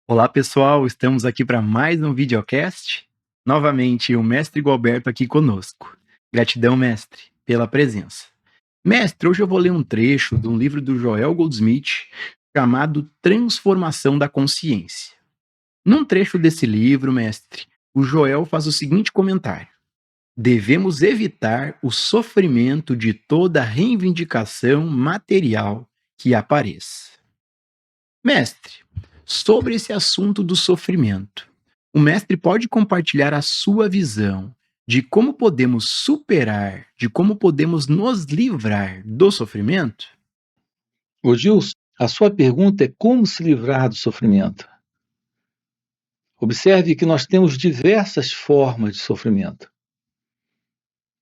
Olá pessoal, estamos aqui para mais um videocast. Novamente, o mestre Gualberto aqui conosco. Gratidão, mestre, pela presença. Mestre, hoje eu vou ler um trecho de um livro do Joel Goldsmith chamado Transformação da Consciência. Num trecho desse livro, mestre, o Joel faz o seguinte comentário: devemos evitar o sofrimento de toda reivindicação material que apareça. Mestre, sobre esse assunto do sofrimento, o mestre pode compartilhar a sua visão de como podemos superar, de como podemos nos livrar do sofrimento? Ô Gilson, a sua pergunta é como se livrar do sofrimento. Observe que nós temos diversas formas de sofrimento.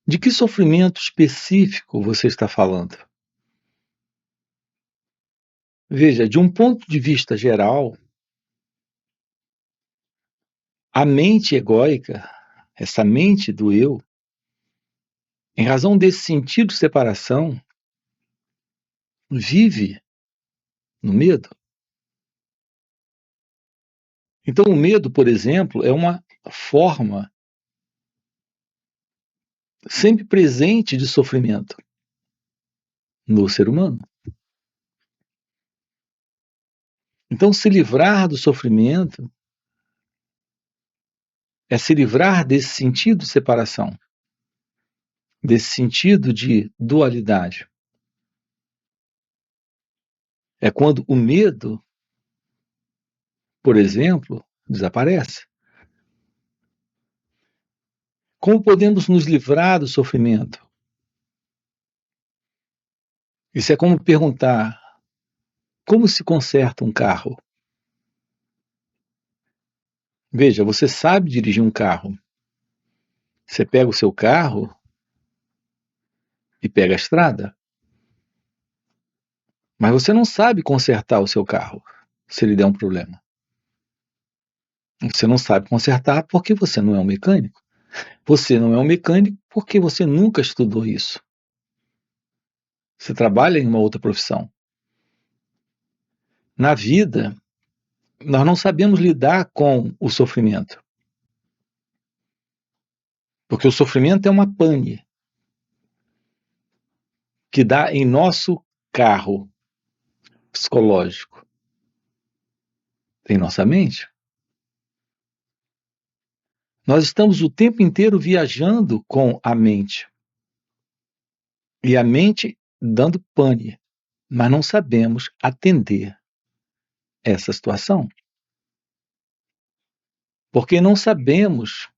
De que sofrimento específico você está falando? Veja, de um ponto de vista geral, a mente egóica, essa mente do eu, em razão desse sentido de separação, vive no medo. Então, o medo, por exemplo, é uma forma sempre presente de sofrimento no ser humano. Então, se livrar do sofrimento é se livrar desse sentido de separação, desse sentido de dualidade. É quando o medo, por exemplo, desaparece. Como podemos nos livrar do sofrimento? Isso é como perguntar: como se conserta um carro? Veja, você sabe dirigir um carro. Você pega o seu carro e pega a estrada. Mas você não sabe consertar o seu carro se ele der um problema. Você não sabe consertar porque você não é um mecânico. Você não é um mecânico porque você nunca estudou isso. Você trabalha em uma outra profissão. Na vida, nós não sabemos lidar com o sofrimento. Porque o sofrimento é uma pane que dá em nosso carro psicológico, em nossa mente. Nós estamos o tempo inteiro viajando com a mente. E a mente dando pane, mas não sabemos atender essa situação. Porque não sabemos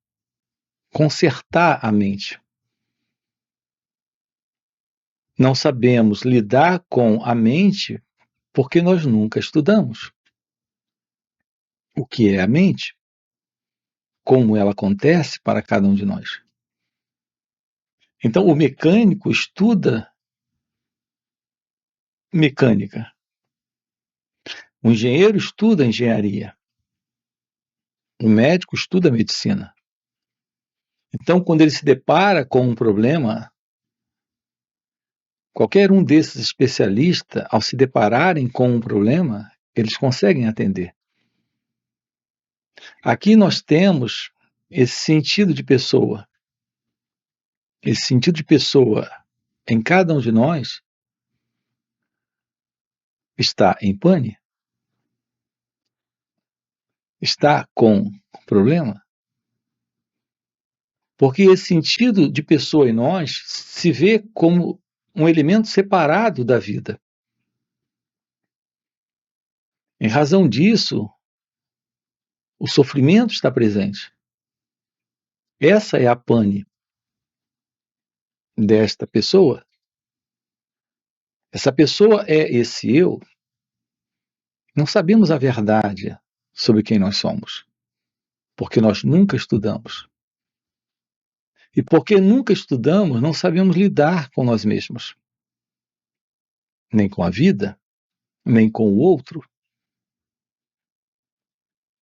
consertar a mente. Não sabemos lidar com a mente porque nós nunca estudamos o que é a mente, como ela acontece para cada um de nós. Então, o mecânico estuda mecânica, o engenheiro estuda engenharia, o médico estuda medicina. Então, quando ele se depara com um problema, qualquer um desses especialistas, ao se depararem com um problema, eles conseguem atender. Aqui nós temos esse sentido de pessoa. Esse sentido de pessoa em cada um de nós está em pane, está com problema, porque esse sentido de pessoa em nós se vê como um elemento separado da vida. Em razão disso, o sofrimento está presente. Essa é a pane desta pessoa. Essa pessoa é esse eu. Não sabemos a verdade sobre quem nós somos, porque nós nunca estudamos. E porque nunca estudamos, não sabemos lidar com nós mesmos, nem com a vida, nem com o outro.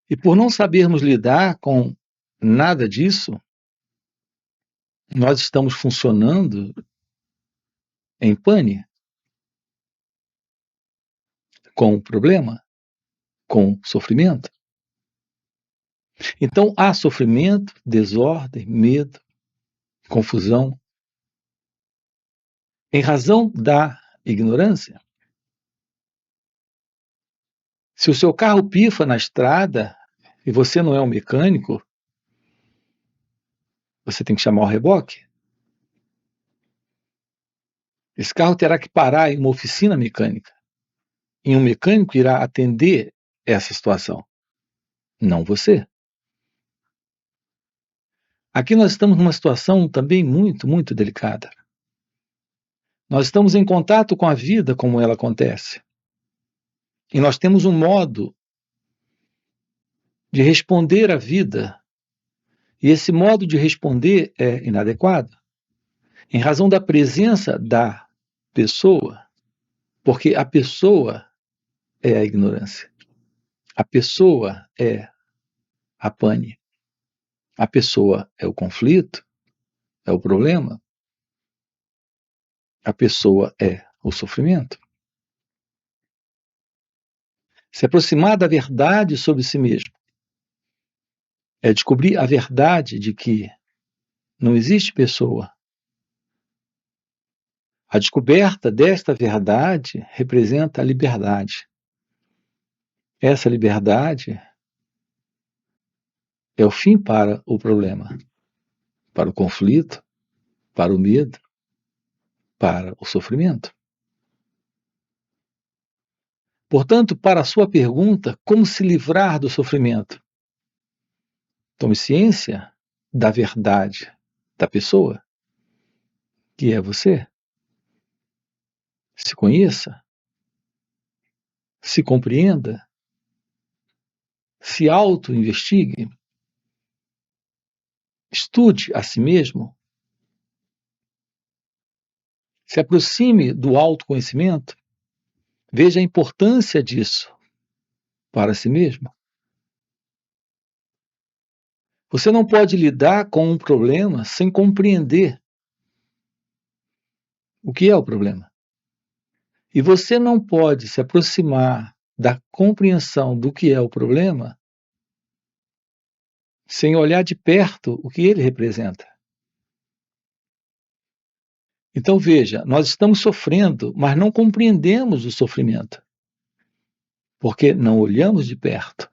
E por não sabermos lidar com nada disso, nós estamos funcionando em pane, com problema, com sofrimento. Então há sofrimento, desordem, medo, confusão, em razão da ignorância. Se o seu carro pifa na estrada e você não é um mecânico, você tem que chamar o reboque. Esse carro terá que parar em uma oficina mecânica. E um mecânico irá atender essa situação, não você. Aqui nós estamos numa situação também muito, muito delicada. Nós estamos em contato com a vida como ela acontece. E nós temos um modo de responder à vida. E esse modo de responder é inadequado, em razão da presença da pessoa, porque a pessoa é a ignorância. A pessoa é a pane. A pessoa é o conflito, é o problema. A pessoa é o sofrimento. Se aproximar da verdade sobre si mesmo é descobrir a verdade de que não existe pessoa. A descoberta desta verdade representa a liberdade. Essa liberdade é o fim para o problema, para o conflito, para o medo, para o sofrimento. Portanto, para a sua pergunta, como se livrar do sofrimento? Tome ciência da verdade da pessoa, que é você. Se conheça, se compreenda, se auto-investigue, estude a si mesmo, se aproxime do autoconhecimento, veja a importância disso para si mesmo. Você não pode lidar com um problema sem compreender o que é o problema. E você não pode se aproximar da compreensão do que é o problema sem olhar de perto o que ele representa. Então veja, nós estamos sofrendo, mas não compreendemos o sofrimento, porque não olhamos de perto.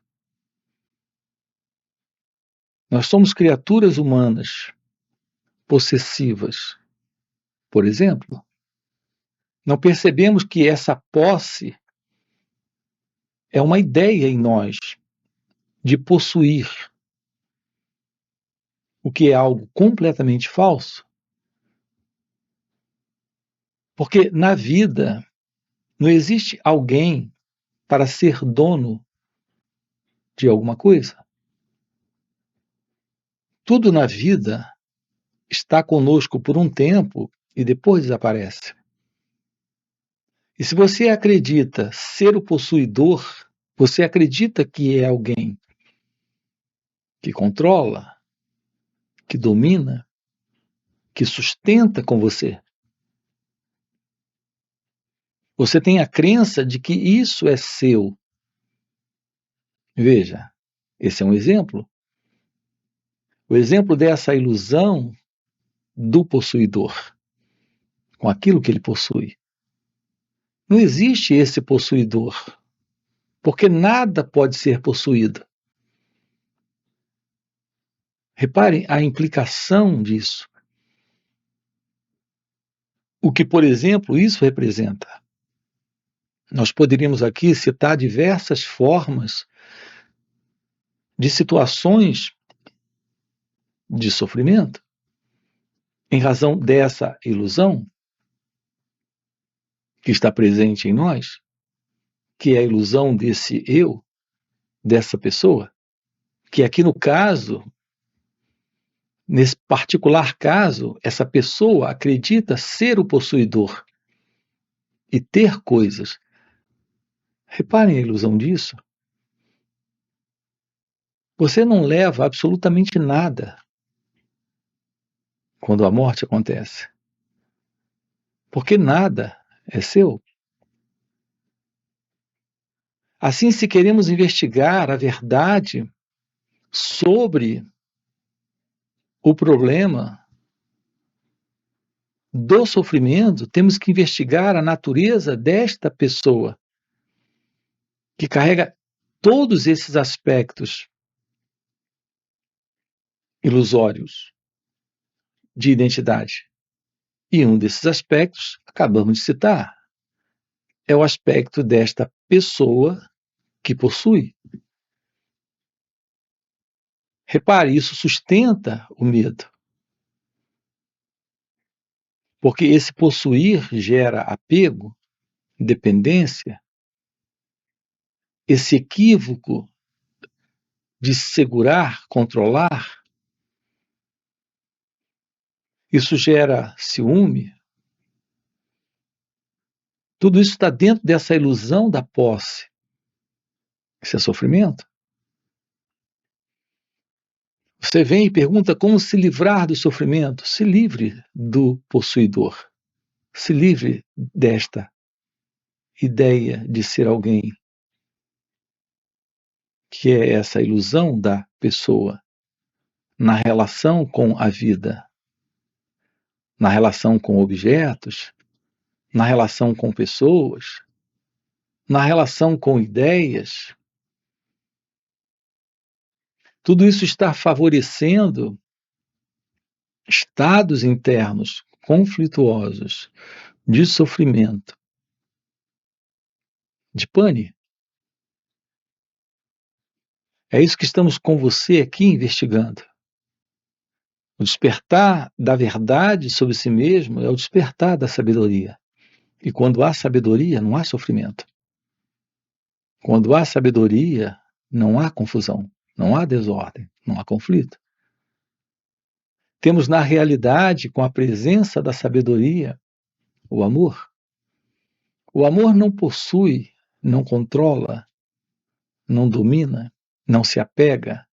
Nós somos criaturas humanas, possessivas, por exemplo. Não percebemos que essa posse é uma ideia em nós de possuir, o que é algo completamente falso. Porque na vida não existe alguém para ser dono de alguma coisa. Tudo na vida está conosco por um tempo e depois desaparece. E se você acredita ser o possuidor, você acredita que é alguém que controla, que domina, que sustenta com você. Você tem a crença de que isso é seu. Veja, esse é um exemplo. O exemplo dessa ilusão do possuidor, com aquilo que ele possui. Não existe esse possuidor, porque nada pode ser possuído. Reparem a implicação disso. O que, por exemplo, isso representa? Nós poderíamos aqui citar diversas formas de situações de sofrimento em razão dessa ilusão que está presente em nós, que é a ilusão desse eu, dessa pessoa, que aqui no caso, nesse particular caso, essa pessoa acredita ser o possuidor e ter coisas. Reparem a ilusão disso. Você não leva absolutamente nada quando a morte acontece, porque nada é seu. Assim, se queremos investigar a verdade sobre o problema do sofrimento, temos que investigar a natureza desta pessoa, que carrega todos esses aspectos ilusórios de identidade. E um desses aspectos, acabamos de citar, é o aspecto desta pessoa que possui. Repare, isso sustenta o medo. Porque esse possuir gera apego, dependência, esse equívoco de segurar, controlar, isso gera ciúme. Tudo isso está dentro dessa ilusão da posse. Isso é sofrimento. Você vem e pergunta como se livrar do sofrimento. Se livre do possuidor. Se livre desta ideia de ser alguém, que é essa ilusão da pessoa na relação com a vida, na relação com objetos, na relação com pessoas, na relação com ideias. Tudo isso está favorecendo estados internos conflituosos de sofrimento, de pane. É isso que estamos com você aqui investigando. O despertar da verdade sobre si mesmo é o despertar da sabedoria. E quando há sabedoria, não há sofrimento. Quando há sabedoria, não há confusão, não há desordem, não há conflito. Temos na realidade, com a presença da sabedoria, o amor. O amor não possui, não controla, não domina, não se apega,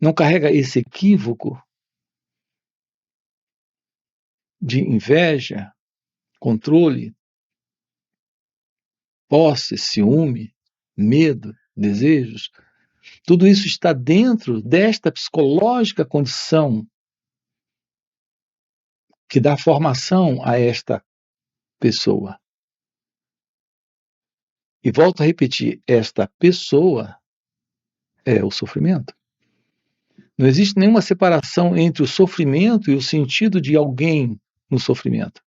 não carrega esse equívoco de inveja, controle, posse, ciúme, medo, desejos. Tudo isso está dentro desta psicológica condição que dá formação a esta pessoa. E volto a repetir, esta pessoa é o sofrimento. Não existe nenhuma separação entre o sofrimento e o sentido de alguém no sofrimento,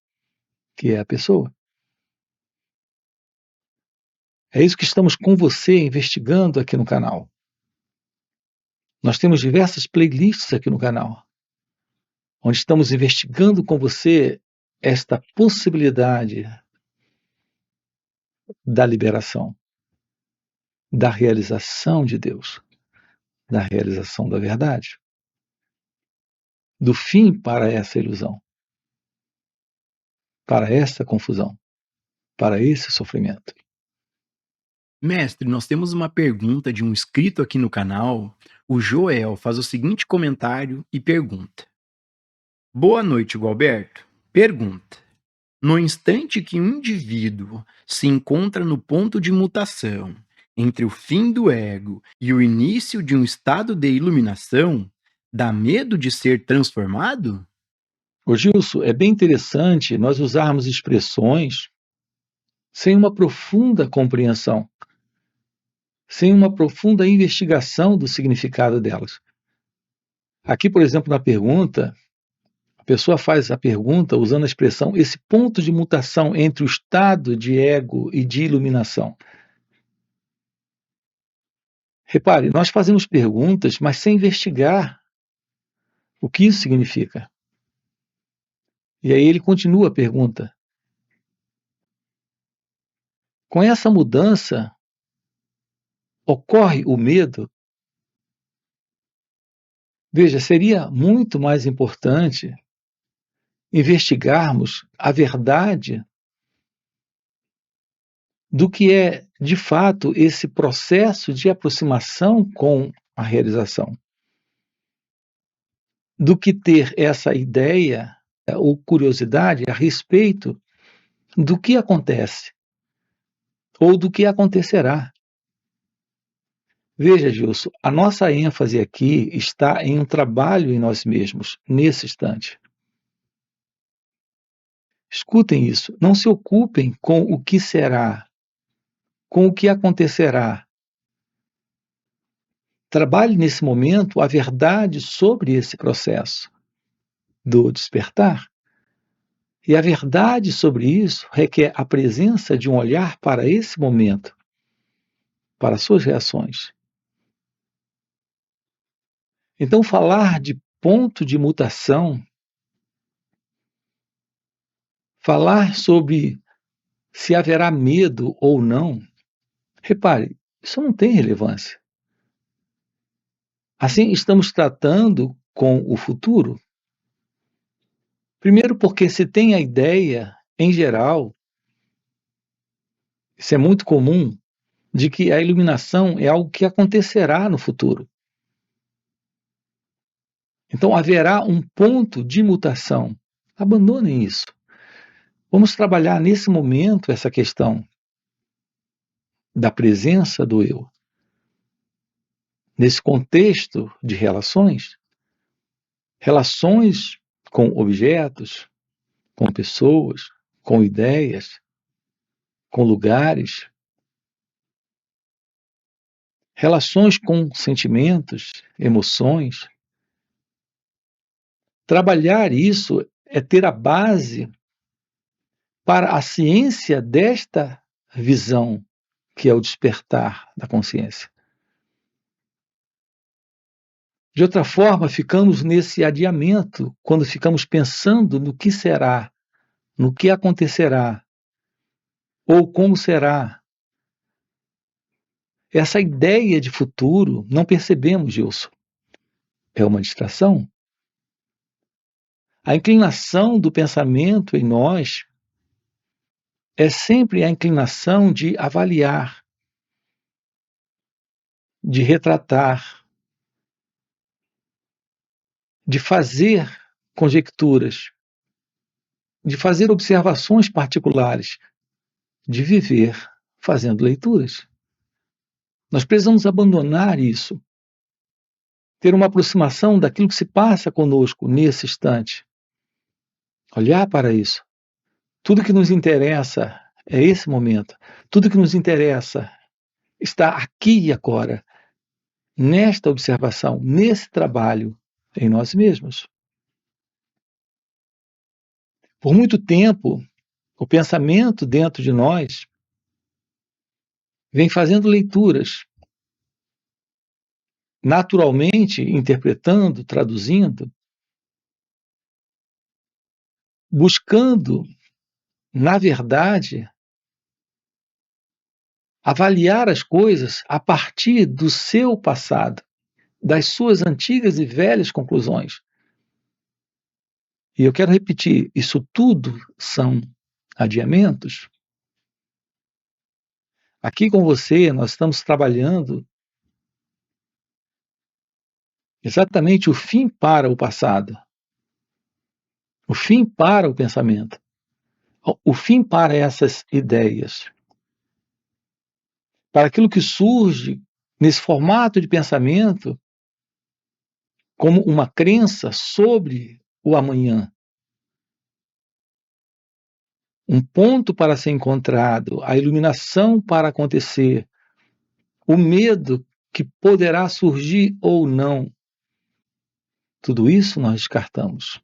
que é a pessoa. É isso que estamos com você investigando aqui no canal. Nós temos diversas playlists aqui no canal, onde estamos investigando com você esta possibilidade da liberação, da realização de Deus, da realização da verdade, do fim para essa ilusão, para essa confusão, para esse sofrimento. Mestre, nós temos uma pergunta de um inscrito aqui no canal. O Joel faz o seguinte comentário e pergunta: Boa noite, Gualberto. Pergunta: no instante que um indivíduo se encontra no ponto de mutação entre o fim do ego e o início de um estado de iluminação, dá medo de ser transformado? Ô Gilson, é bem interessante nós usarmos expressões sem uma profunda compreensão, sem uma profunda investigação do significado delas. Aqui, por exemplo, na pergunta, a pessoa faz a pergunta usando a expressão esse ponto de mutação entre o estado de ego e de iluminação. Repare, nós fazemos perguntas, mas sem investigar o que isso significa. E aí ele continua a pergunta. Com essa mudança, ocorre o medo? Veja, seria muito mais importante investigarmos a verdade do que é, de fato, esse processo de aproximação com a realização. Do que ter essa ideia ou curiosidade a respeito do que acontece ou do que acontecerá. Veja, Gilson, a nossa ênfase aqui está em um trabalho em nós mesmos, nesse instante. Escutem isso, não se ocupem com o que será, com o que acontecerá. Trabalhe nesse momento a verdade sobre esse processo do despertar. E a verdade sobre isso requer a presença de um olhar para esse momento, para suas reações. Então, falar de ponto de mutação, falar sobre se haverá medo ou não, repare, isso não tem relevância. Assim, estamos tratando com o futuro. Primeiro, porque se tem a ideia, em geral, isso é muito comum, de que a iluminação é algo que acontecerá no futuro. Então, haverá um ponto de mutação. Abandonem isso. Vamos trabalhar nesse momento essa questão da presença do eu. Nesse contexto de relações, relações com objetos, com pessoas, com ideias, com lugares, relações com sentimentos, emoções. Trabalhar isso é ter a base para a ciência desta visão, que é o despertar da consciência. De outra forma, ficamos nesse adiamento quando ficamos pensando no que será, no que acontecerá, ou como será. Essa ideia de futuro, não percebemos, Gilson, é uma distração. A inclinação do pensamento em nós é sempre a inclinação de avaliar, de retratar, de fazer conjecturas, de fazer observações particulares, de viver fazendo leituras. Nós precisamos abandonar isso, ter uma aproximação daquilo que se passa conosco nesse instante, olhar para isso. Tudo que nos interessa é esse momento, tudo que nos interessa está aqui e agora, nesta observação, nesse trabalho em nós mesmos. Por muito tempo, o pensamento dentro de nós vem fazendo leituras, naturalmente interpretando, traduzindo, buscando, na verdade, avaliar as coisas a partir do seu passado, das suas antigas e velhas conclusões. E eu quero repetir, isso tudo são adiamentos. Aqui com você, nós estamos trabalhando exatamente o fim para o passado, o fim para o pensamento, o fim para essas ideias, para aquilo que surge nesse formato de pensamento como uma crença sobre o amanhã. Um ponto para ser encontrado, a iluminação para acontecer, o medo que poderá surgir ou não. Tudo isso nós descartamos.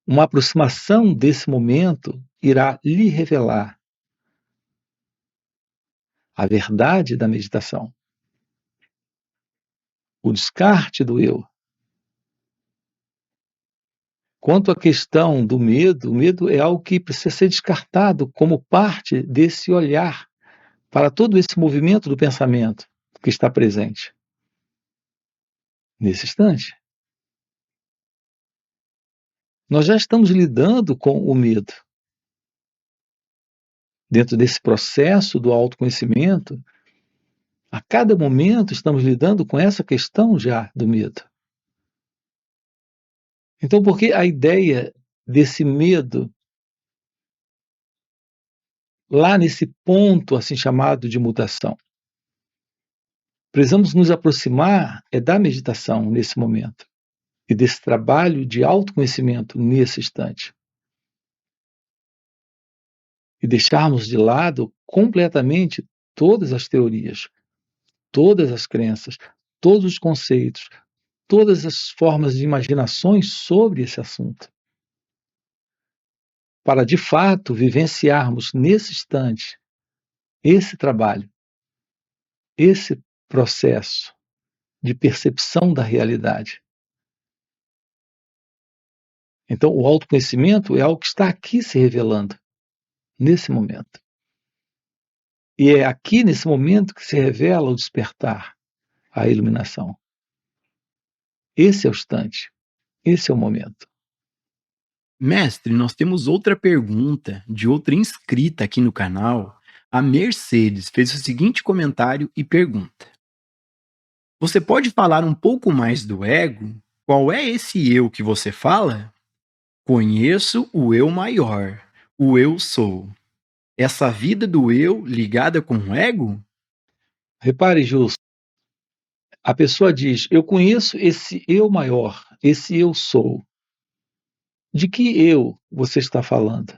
Uma aproximação desse momento irá lhe revelar a verdade da meditação. O descarte do eu. Quanto à questão do medo, o medo é algo que precisa ser descartado como parte desse olhar para todo esse movimento do pensamento que está presente nesse instante. Nós já estamos lidando com o medo. Dentro desse processo do autoconhecimento, a cada momento estamos lidando com essa questão já do medo. Então, por que a ideia desse medo, lá nesse ponto assim chamado de mutação? Precisamos nos aproximar da meditação nesse momento e desse trabalho de autoconhecimento nesse instante. E deixarmos de lado completamente todas as teorias, todas as crenças, todos os conceitos, todas as formas de imaginações sobre esse assunto. Para, de fato, vivenciarmos nesse instante esse trabalho, esse processo de percepção da realidade. Então, o autoconhecimento é algo que está aqui se revelando, nesse momento. E é aqui, nesse momento, que se revela o despertar, a iluminação. Esse é o instante, esse é o momento. Mestre, nós temos outra pergunta de outra inscrita aqui no canal. A Mercedes fez o seguinte comentário e pergunta: Você pode falar um pouco mais do ego? Qual é esse eu que você fala? Conheço o eu maior, o eu sou. Essa vida do eu ligada com o ego? Repare, Justo, a pessoa diz, eu conheço esse eu maior, esse eu sou. De que eu você está falando?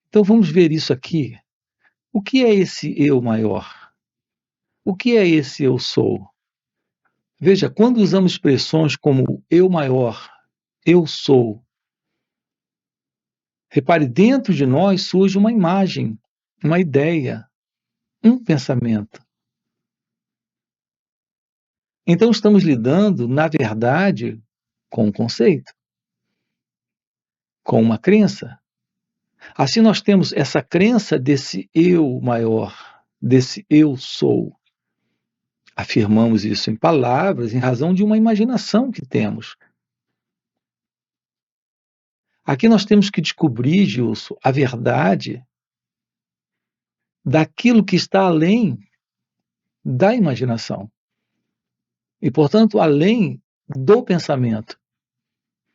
Então vamos ver isso aqui. O que é esse eu maior? O que é esse eu sou? Veja, quando usamos expressões como eu maior, eu sou, repare, dentro de nós surge uma imagem, uma ideia, um pensamento. Então estamos lidando, na verdade, com um conceito, com uma crença. Assim nós temos essa crença desse eu maior, desse eu sou. Afirmamos isso em palavras em razão de uma imaginação que temos. Aqui nós temos que descobrir, Gilson, a verdade daquilo que está além da imaginação. E, portanto, além do pensamento,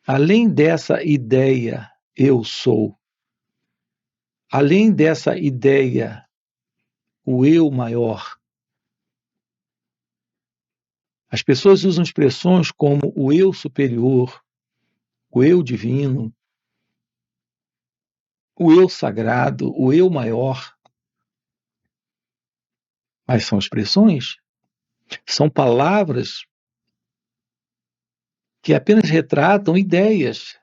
além dessa ideia eu sou, além dessa ideia o eu maior. As pessoas usam expressões como o eu superior, o eu divino, o eu sagrado, o eu maior. Mas são expressões, são palavras que apenas retratam ideias.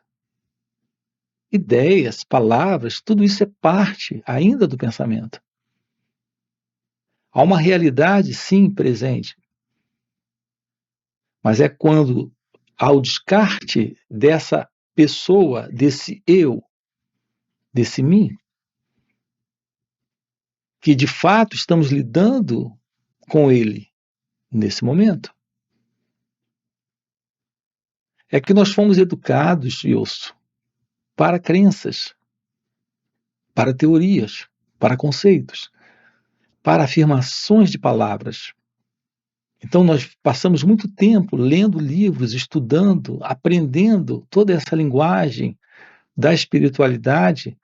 Ideias, palavras, tudo isso é parte ainda do pensamento. Há uma realidade, sim, presente. Mas é quando há o descarte dessa pessoa, desse eu, desse mim, que de fato estamos lidando com ele nesse momento. É que nós fomos educados, Wilson, para crenças, para teorias, para conceitos, para afirmações de palavras. Então nós passamos muito tempo lendo livros, estudando, aprendendo toda essa linguagem da espiritualidade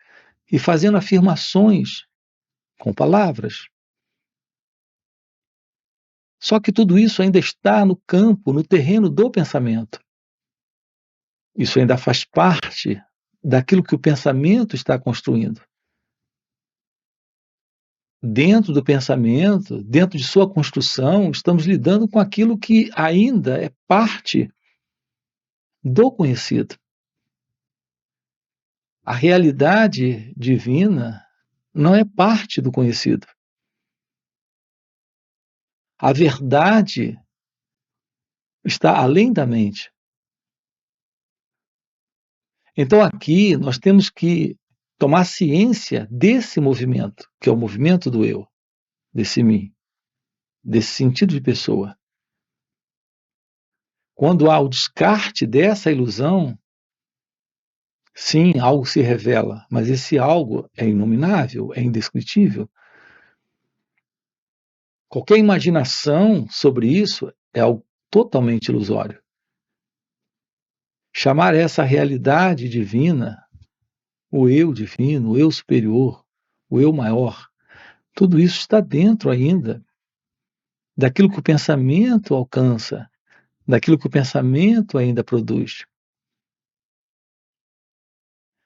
e fazendo afirmações com palavras. Só que tudo isso ainda está no campo, no terreno do pensamento. Isso ainda faz parte daquilo que o pensamento está construindo. Dentro do pensamento, dentro de sua construção, estamos lidando com aquilo que ainda é parte do conhecido. A realidade divina não é parte do conhecido. A verdade está além da mente. Então aqui nós temos que tomar ciência desse movimento, que é o movimento do eu, desse mim, desse sentido de pessoa. Quando há o descarte dessa ilusão, sim, algo se revela, mas esse algo é inominável, é indescritível. Qualquer imaginação sobre isso é algo totalmente ilusório. Chamar essa realidade divina, o eu divino, o eu superior, o eu maior, Tudo isso está dentro ainda daquilo que o pensamento alcança, daquilo que o pensamento ainda produz.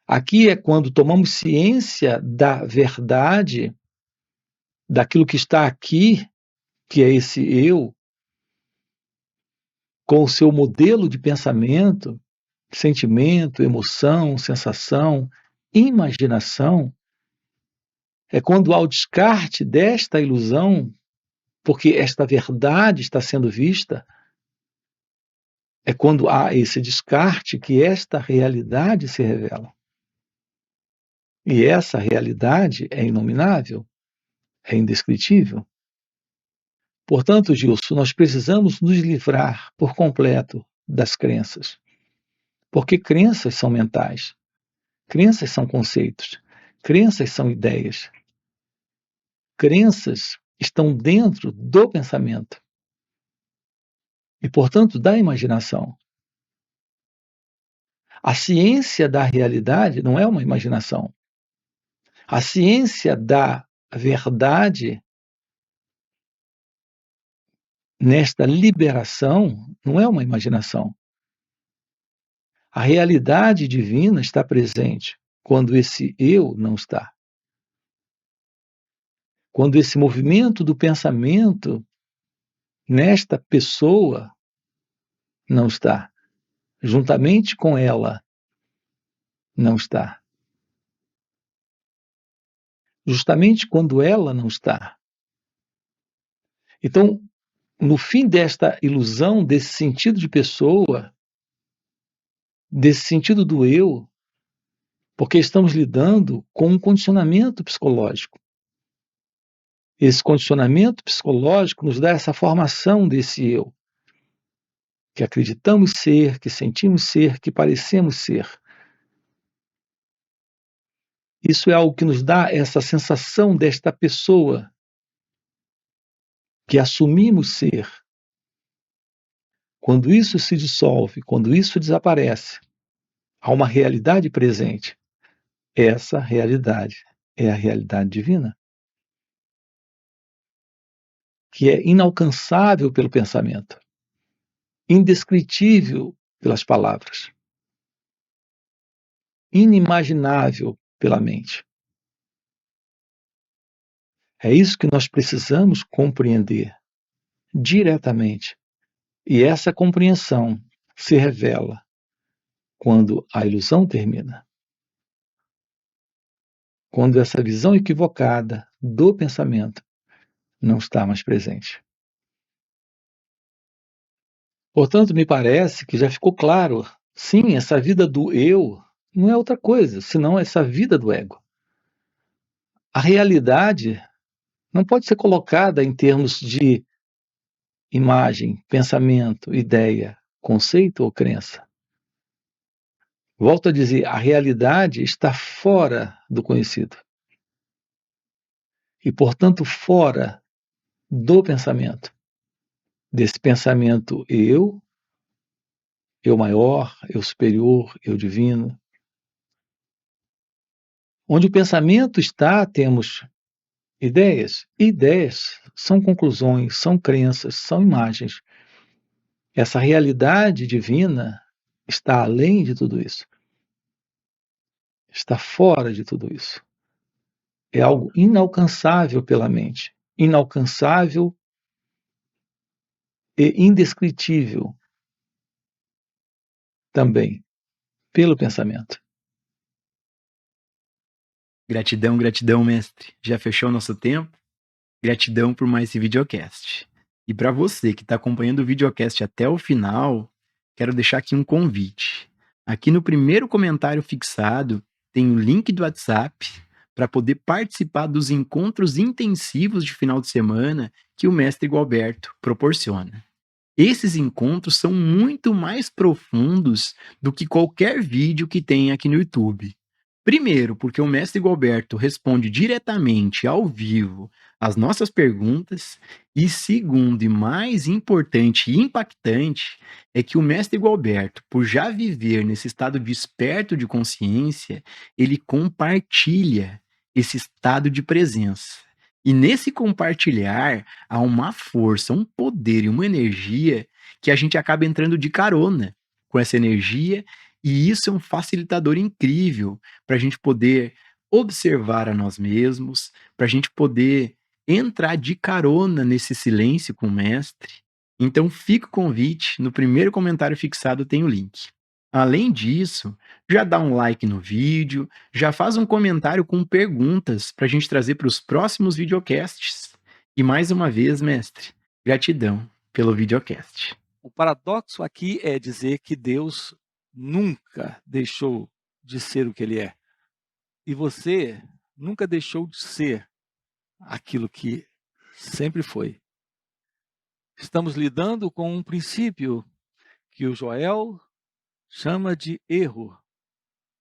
Aqui é quando tomamos ciência da verdade, daquilo que está aqui, que é esse eu, com o seu modelo de pensamento, sentimento, emoção, sensação, imaginação, é quando há o descarte desta ilusão, porque esta verdade está sendo vista, é quando há esse descarte que esta realidade se revela. E essa realidade é inominável, é indescritível. Portanto, Gilson, nós precisamos nos livrar por completo das crenças. Porque crenças são mentais, crenças são conceitos, crenças são ideias. Crenças estão dentro do pensamento e, portanto, da imaginação. A ciência da realidade não é uma imaginação. A ciência da verdade nesta liberação não é uma imaginação. A realidade divina está presente quando esse eu não está. Quando esse movimento do pensamento nesta pessoa não está, juntamente com ela não está. Justamente quando ela não está. Então, no fim desta ilusão, desse sentido de pessoa, desse sentido do eu, porque estamos lidando com um condicionamento psicológico. Esse condicionamento psicológico nos dá essa formação desse eu, que acreditamos ser, que sentimos ser, que parecemos ser. Isso é algo que nos dá essa sensação desta pessoa que assumimos ser. Quando isso se dissolve, quando isso desaparece, há uma realidade presente. Essa realidade é a realidade divina, que é inalcançável pelo pensamento, indescritível pelas palavras, inimaginável pela mente. É isso que nós precisamos compreender diretamente. E essa compreensão se revela quando a ilusão termina. Quando essa visão equivocada do pensamento não está mais presente. Portanto, me parece que já ficou claro, sim, essa vida do eu não é outra coisa, senão essa vida do ego. A realidade não pode ser colocada em termos de imagem, pensamento, ideia, conceito ou crença. Volto a dizer, a realidade está fora do conhecido. E, portanto, fora do pensamento. Desse pensamento eu maior, eu superior, eu divino. Onde o pensamento está, temos ideias. Ideias são conclusões, são crenças, são imagens. Essa realidade divina está além de tudo isso. Está fora de tudo isso. É algo inalcançável pela mente, inalcançável e indescritível também pelo pensamento. Gratidão, gratidão, mestre. Já fechou o nosso tempo? Gratidão por mais esse videocast. E para você que está acompanhando o videocast até o final, quero deixar aqui um convite. Aqui no primeiro comentário fixado tem o link do WhatsApp para poder participar dos encontros intensivos de final de semana que o mestre Gualberto proporciona. Esses encontros são muito mais profundos do que qualquer vídeo que tem aqui no YouTube. Primeiro, porque o mestre Gualberto responde diretamente, ao vivo, as nossas perguntas. E segundo, e mais importante e impactante, é que o mestre Gualberto, por já viver nesse estado desperto de consciência, ele compartilha esse estado de presença. E nesse compartilhar há uma força, um poder e uma energia que a gente acaba entrando de carona com essa energia, e isso é um facilitador incrível para a gente poder observar a nós mesmos, para a gente poder entrar de carona nesse silêncio com o mestre. Então fica o convite, no primeiro comentário fixado tem o link. Além disso, já dá um like no vídeo, já faz um comentário com perguntas para a gente trazer para os próximos videocasts. E mais uma vez, mestre, gratidão pelo videocast. O paradoxo aqui é dizer que Deus nunca deixou de ser o que Ele é. E você nunca deixou de ser aquilo que sempre foi. Estamos lidando com um princípio que o Joel chama de erro.